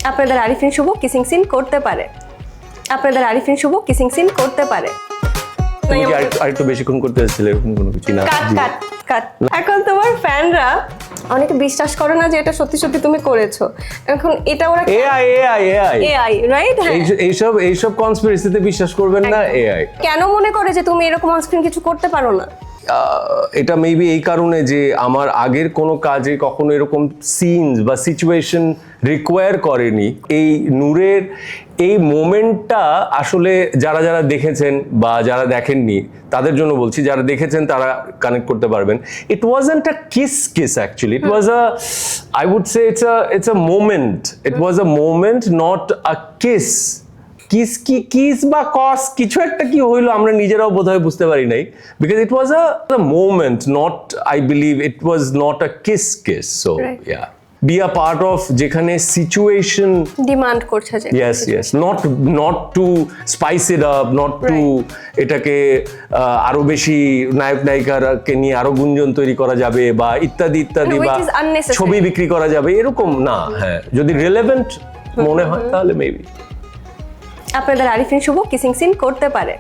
আপনাদের আরিফিন শুভ kissing scene করতে পারে। আপনাদের আরিফিন শুভ কিসিং সিন করতে পারে। তুমি কি আরেকটু বেশিক্ষণ করতে যাচ্ছিলে এরকম কোনো কিছু না? কাট কাট কাট। এখন তোমার ফ্যানরা অনেকে বিশ্বাস করে না যে এটা সত্যি সত্যি তুমি করেছো। এখন এটা ওরা এআই এআই রাইট? এইসব কনস্পিরেসিতে বিশ্বাস করবেন না। এআই কেন মনে করে যে তুমি এরকম অনস্ক্রিন কিছু করতে পারো না? এটা মেবি এই কারণে যে আমার আগের কোনো কাজে কখনো এরকম সিনস বা সিচুয়েশন রিকোয়ার করেনি। এই নূরের এই মোমেন্টটা আসলে যারা যারা দেখেছেন বা যারা দেখেননি তাদের জন্য বলছি, যারা দেখেছেন তারা কানেক্ট করতে পারবেন। It wasn't a kiss actually, it was a, I would say it's a moment. It was a moment, not a kiss. Kiss বা কস কিছু একটা কি হইলো আমরা নিজেরাও বোধহয় বুঝতে পারি নাই, because it was a moment, not, I believe it was not a kiss. So yeah, be a part of যেখানে সিচুয়েশন ডিমান্ড করছে যে yes, not to spice it up, not to এটাকে আরো বেশি নায়ক নায়িকাকে নিয়ে আরো গুঞ্জন তৈরি করা যাবে বা ইত্যাদি ইত্যাদি, বা which is unnecessary. ছবি বিক্রি করা যাবে এরকম না। হ্যাঁ, যদি রিলেভেন্ট মনে হয় তাহলে মেবি। আপনাদের আরিফিন শুভ কিসিং সিন করতে পারে।